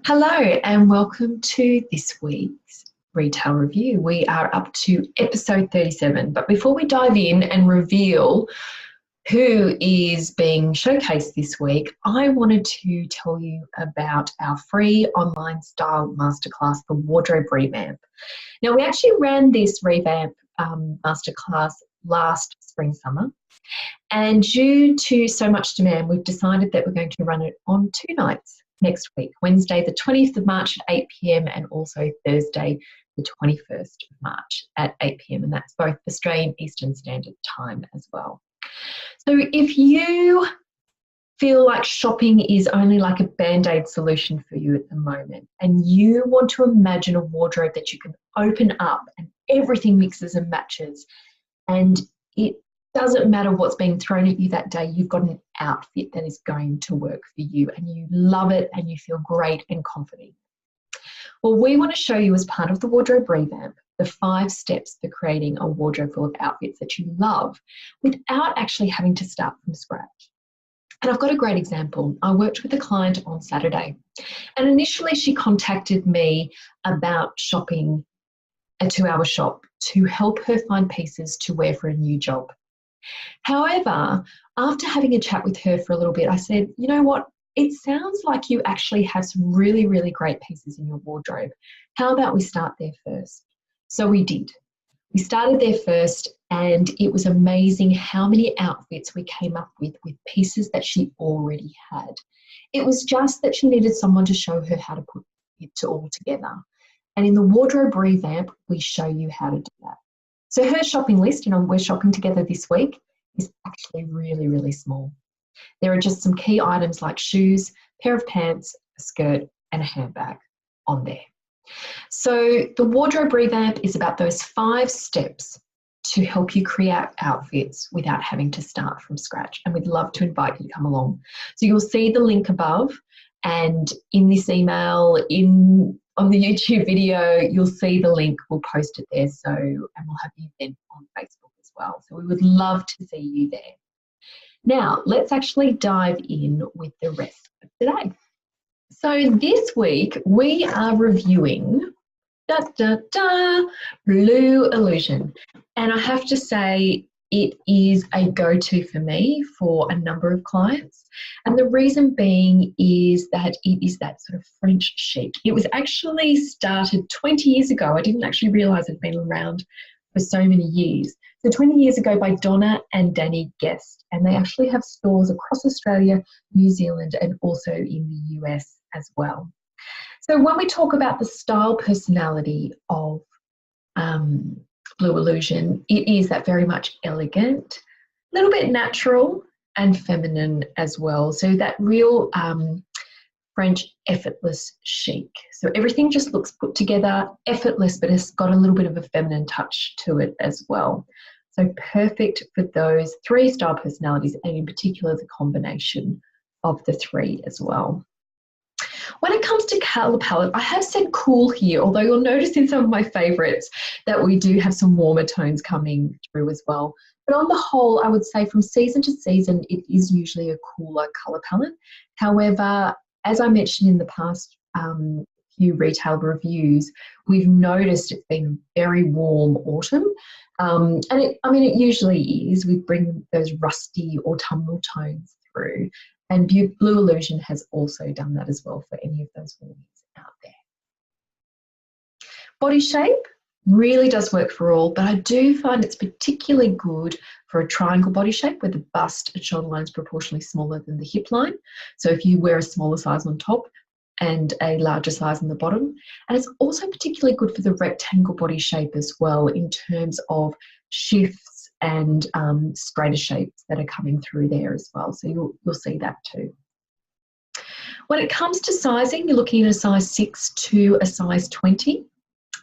Hello and welcome to this week's retail review. We are up to episode 37, but before we dive in and reveal who is being showcased this week, I wanted to tell you about our free online style masterclass, the Wardrobe Revamp. Now, we actually ran this Revamp masterclass last spring-summer, and due to so much demand, we've decided that we're going to run it on 2 nights next week, Wednesday the 20th of March at 8 p.m. and also Thursday the 21st of March at 8 p.m. and that's both Australian Eastern Standard Time as well. So if you feel like shopping is only like a band-aid solution for you at the moment and you want to imagine a wardrobe that you can open up and everything mixes and matches and it doesn't matter what's being thrown at you that day, you've got an outfit that is going to work for you and you love it and you feel great and confident. Well, we want to show you as part of the Wardrobe Revamp the 5 steps for creating a wardrobe full of outfits that you love without actually having to start from scratch. And I've got a great example. I worked with a client on Saturday and initially she contacted me about shopping a 2-hour shop to help her find pieces to wear for a new job. However, after having a chat with her for a little bit, I said, you know what, it sounds like you actually have some really, really great pieces in your wardrobe. How about we start there first? So we did. We started there first and it was amazing how many outfits we came up with pieces that she already had. It was just that she needed someone to show her how to put it all together. And in the Wardrobe Revamp, we show you how to do that. So her shopping list, we're shopping together this week, is actually really, really small. There are just some key items like shoes, pair of pants, a skirt, and a handbag on there. So the Wardrobe Revamp is about those 5 steps to help you create outfits without having to start from scratch. And we'd love to invite you to come along. So you'll see the link above and in this email, on the YouTube video, you'll see the link. We'll post it there. And we'll have the event on Facebook as well. So we would love to see you there. Now, let's actually dive in with the rest of today. So this week, we are reviewing Blue Illusion. And I have to say, it is a go-to for me for a number of clients. And the reason being is that it is that sort of French chic. It was actually started 20 years ago. I didn't actually realise it had been around for so many years. So 20 years ago by Donna and Danny Guest. And they actually have stores across Australia, New Zealand, and also in the US as well. So when we talk about the style personality of Blue Illusion, it is that very much elegant, a little bit natural and feminine as well. So that real French effortless chic. So everything just looks put together, effortless, but it's got a little bit of a feminine touch to it as well. So perfect for those 3 style personalities and in particular the combination of the 3 as well. When it comes to colour palette, I have said cool here, although you'll notice in some of my favourites that we do have some warmer tones coming through as well. But on the whole, I would say from season to season, it is usually a cooler colour palette. However, as I mentioned in the past few retail reviews, we've noticed it's been a very warm autumn. And it usually is. We bring those rusty autumnal tones through. And Blue Illusion has also done that as well for any of those warmies out there. Body shape really does work for all, but I do find it's particularly good for a triangle body shape where the bust and shoulder line is proportionally smaller than the hip line. So if you wear a smaller size on top and a larger size on the bottom. And it's also particularly good for the rectangle body shape as well in terms of shifts and straighter shapes that are coming through there as well. So you'll see that too. When it comes to sizing, you're looking at a size 6 to a size 20.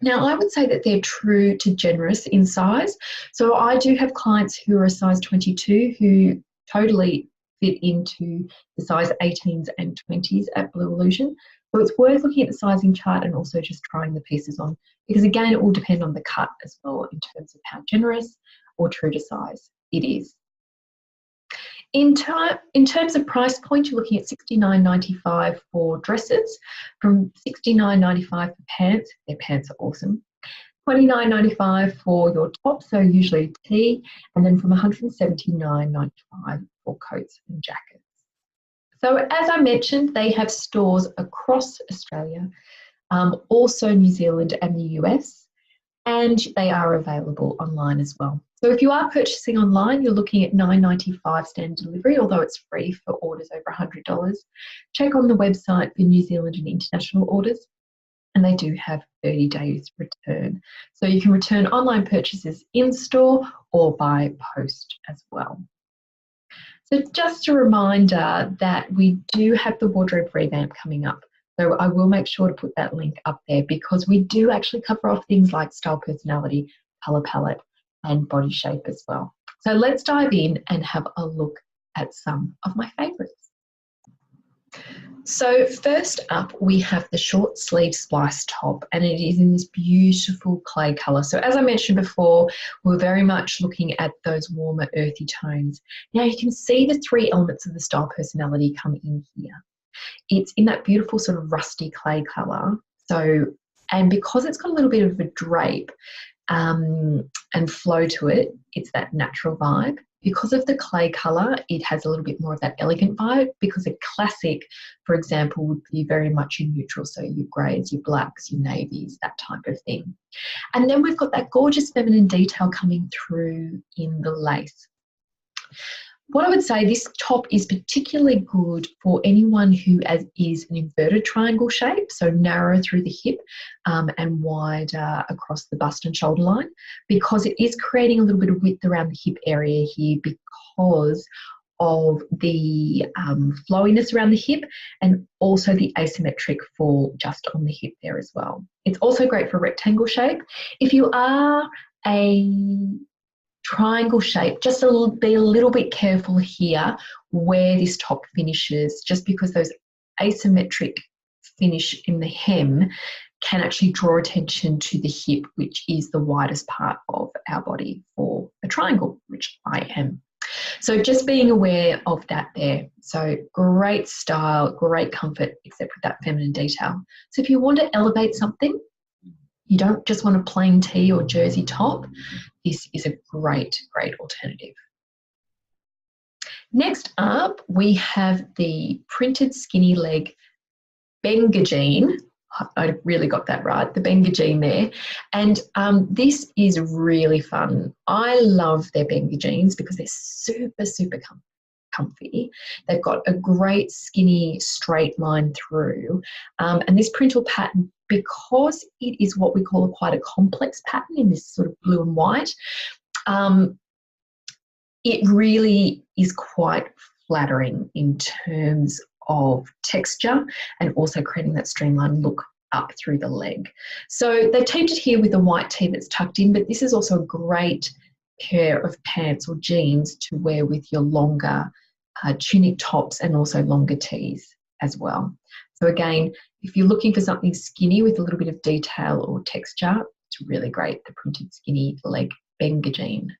Now, I would say that they're true to generous in size. So I do have clients who are a size 22 who totally fit into the size 18s and 20s at Blue Illusion. So it's worth looking at the sizing chart and also just trying the pieces on, because again, it will depend on the cut as well in terms of how generous or true to size it is. In terms of price point, you're looking at $69.95 for dresses, from $69.95 for pants. Their pants are awesome. $29.95 for your top, so usually tee, and then from $179.95 for coats and jackets. So as I mentioned, they have stores across Australia, also New Zealand and the US, and they are available online as well. So if you are purchasing online, you're looking at $9.95 standard delivery, although it's free for orders over $100. Check on the website for New Zealand and international orders, and they do have 30 days return. So you can return online purchases in store or by post as well. So just a reminder that we do have the wardrobe revamp coming up. So I will make sure to put that link up there, because we do actually cover off things like style, personality, colour palette, and body shape as well. So let's dive in and have a look at some of my favourites. So first up, we have the short sleeve splice top, and it is in this beautiful clay colour. So as I mentioned before, we're very much looking at those warmer earthy tones. Now you can see the three elements of the style personality come in here. It's in that beautiful sort of rusty clay colour. So, and because it's got a little bit of a drape and flow to it, it's that natural vibe. Because of the clay colour, it has a little bit more of that elegant vibe, because a classic, for example, would be very much in neutral, so your greys, your blacks, your navies, that type of thing. And then we've got that gorgeous feminine detail coming through in the lace. What I would say, this top is particularly good for anyone who is an inverted triangle shape, so narrow through the hip and wider across the bust and shoulder line, because it is creating a little bit of width around the hip area here because of the flowiness around the hip, and also the asymmetric fall just on the hip there as well. It's also great for rectangle shape. If you are a triangle shape, just be a little bit careful here where this top finishes, just because those asymmetric finish in the hem can actually draw attention to the hip, which is the widest part of our body for a triangle, which I am. So just being aware of that there. So great style, great comfort, except with that feminine detail. So if you want to elevate something, you don't just want a plain tee or jersey top, this is a great, great alternative. Next up, we have the printed skinny leg benga jean. I really got that right, the benga jean there. And this is really fun. I love their benga jeans because they're super, super comfy. They've got a great skinny straight line through. And this printal pattern, because it is what we call quite a complex pattern in this sort of blue and white, it really is quite flattering in terms of texture and also creating that streamlined look up through the leg. So they've teamed it here with a white tee that's tucked in, but this is also a great pair of pants or jeans to wear with your longer tunic tops and also longer tees as well. So again, if you're looking for something skinny with a little bit of detail or texture, it's really great, the printed skinny leg benga jean.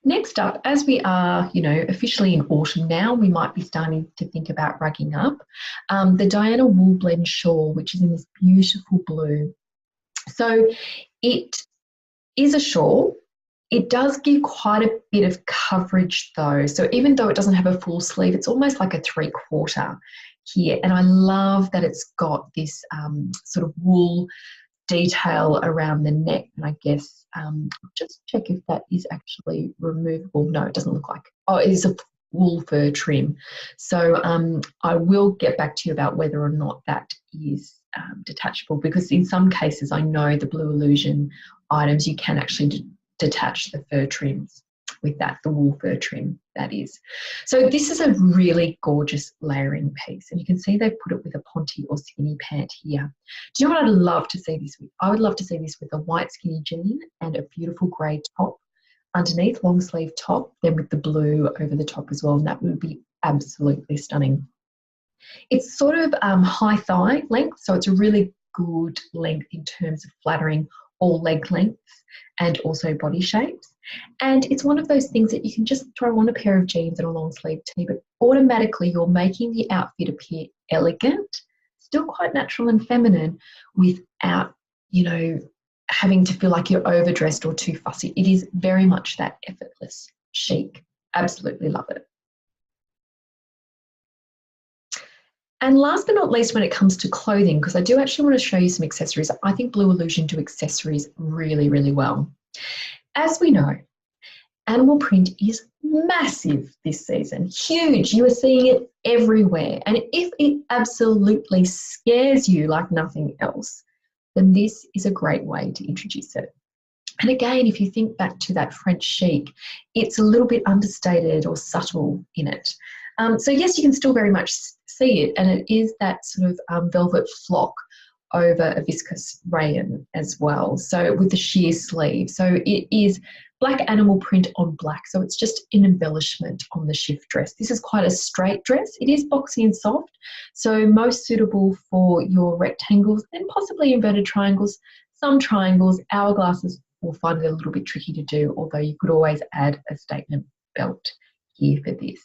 Next up, as we are, officially in autumn now, we might be starting to think about rugging up. The Diana Wool Blend shawl, which is in this beautiful blue. So it is a shawl. It does give quite a bit of coverage though. So even though it doesn't have a full sleeve, it's almost like a 3/4 here. And I love that it's got this sort of wool detail around the neck. And I guess, just check if that is actually removable. No, it doesn't look like. Oh, it is a wool fur trim. So I will get back to you about whether or not that is detachable, because in some cases I know the Blue Illusion items you can actually detach the fur trims with that, the wool fur trim that is. So this is a really gorgeous layering piece, and you can see they've put it with a ponte or skinny pant here. Do you know what I'd love to see this with? I would love to see this with a white skinny jean and a beautiful grey top underneath, long sleeve top, then with the blue over the top as well, and that would be absolutely stunning. It's sort of high thigh length, so it's a really good length in terms of flattering all leg lengths and also body shapes. And it's one of those things that you can just throw on a pair of jeans and a long sleeve tee, but automatically you're making the outfit appear elegant, still quite natural and feminine, without, you know, having to feel like you're overdressed or too fussy. It is very much that effortless chic. Absolutely love it. And last but not least, when it comes to clothing, because I do actually want to show you some accessories, I think Blue Illusion do accessories really, really well. As we know, animal print is massive this season, huge. You are seeing it everywhere. And if it absolutely scares you like nothing else, then this is a great way to introduce it. And again, if you think back to that French chic, it's a little bit understated or subtle in it. So yes, you can still very much see it, and it is that sort of velvet flock over a viscose rayon as well, so with the sheer sleeve. So it is black animal print on black, so it's just an embellishment on the shift dress. This is quite a straight dress. It is boxy and soft, so most suitable for your rectangles and possibly inverted triangles. Some triangles, hourglasses, will find it a little bit tricky to do, although you could always add a statement belt here for this.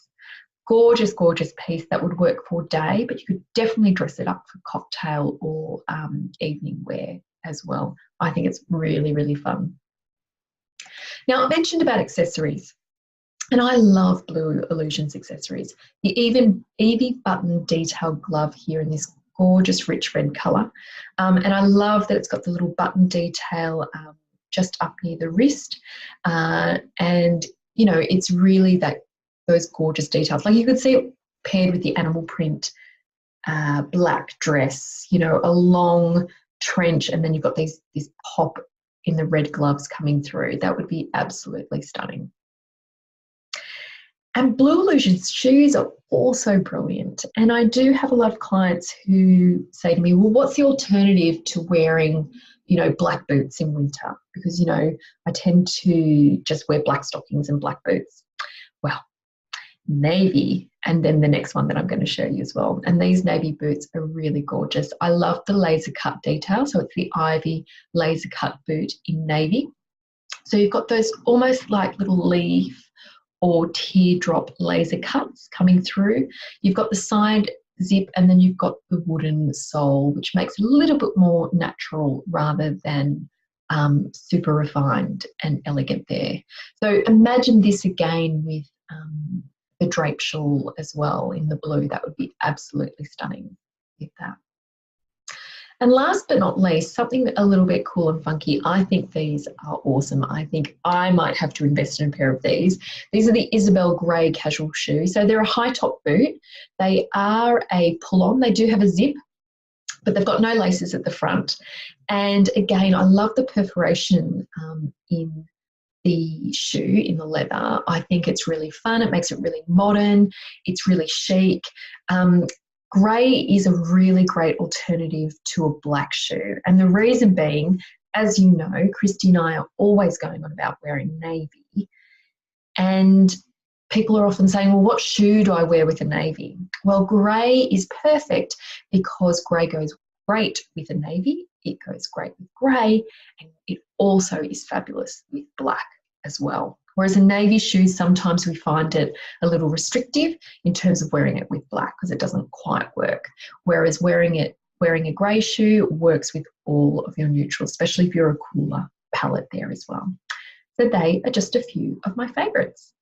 Gorgeous, gorgeous piece that would work for day, but you could definitely dress it up for cocktail or evening wear as well. I think it's really, really fun. Now, I mentioned about accessories, and I love Blue Illusion's accessories. The Evie button detailed glove here in this gorgeous rich red colour, and I love that it's got the little button detail just up near the wrist, and you know, it's really those gorgeous details. Like you could see it paired with the animal print black dress, you know, a long trench, and then you've got this pop in the red gloves coming through. That would be absolutely stunning. And Blue Illusion's shoes are also brilliant. And I do have a lot of clients who say to me, well, what's the alternative to wearing, you know, black boots in winter? Because, you know, I tend to just wear black stockings and black boots. Well, navy, and then the next one that I'm going to show you as well. And these navy boots are really gorgeous. I love the laser cut detail. So it's the Ivy laser cut boot in navy. So you've got those almost like little leaf or teardrop laser cuts coming through. You've got the side zip, and then you've got the wooden sole, which makes it a little bit more natural rather than super refined and elegant there. So imagine this again with the drape shawl as well in the blue. That would be absolutely stunning with that. And last but not least, something a little bit cool and funky. I think these are awesome. I think I might have to invest in a pair of these. These are the Isabel Grey casual shoes. So they're a high top boot. They are a pull-on. They do have a zip, but they've got no laces at the front. And again, I love the perforation in the shoe, in the leather. I think it's really fun. It makes it really modern. It's really chic. Grey is a really great alternative to a black shoe. And the reason being, as you know, Christy and I are always going on about wearing navy. And people are often saying, well, what shoe do I wear with a navy? Well, grey is perfect because grey goes great with a navy. It goes great with grey, and it also is fabulous with black as well. Whereas a navy shoe, sometimes we find it a little restrictive in terms of wearing it with black because it doesn't quite work. Whereas wearing a grey shoe works with all of your neutrals, especially if you're a cooler palette there as well. So they are just a few of my favourites.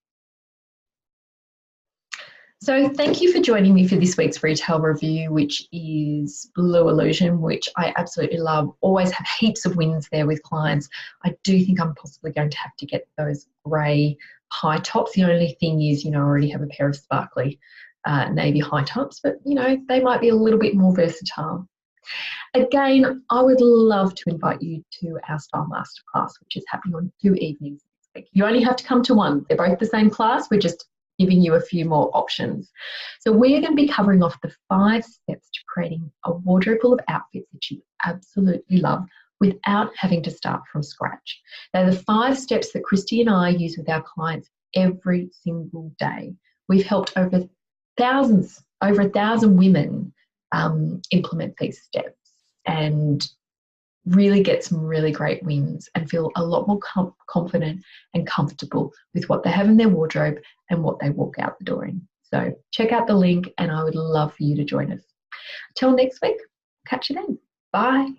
So thank you for joining me for this week's retail review, which is Blue Illusion, which I absolutely love. Always have heaps of wins there with clients. I do think I'm possibly going to have to get those grey high tops. The only thing is, you know, I already have a pair of sparkly navy high tops, but, you know, they might be a little bit more versatile. Again, I would love to invite you to our Style Masterclass, which is happening on 2 evenings next week. You only have to come to one. They're both the same class. We're just giving you a few more options. So we're going to be covering off the 5 steps to creating a wardrobe full of outfits that you absolutely love without having to start from scratch. They're the 5 steps that Christy and I use with our clients every single day. We've helped over 1,000 women implement these steps, and really get some really great wins and feel a lot more confident and comfortable with what they have in their wardrobe and what they walk out the door in. So check out the link, and I would love for you to join us. Till next week, catch you then. Bye.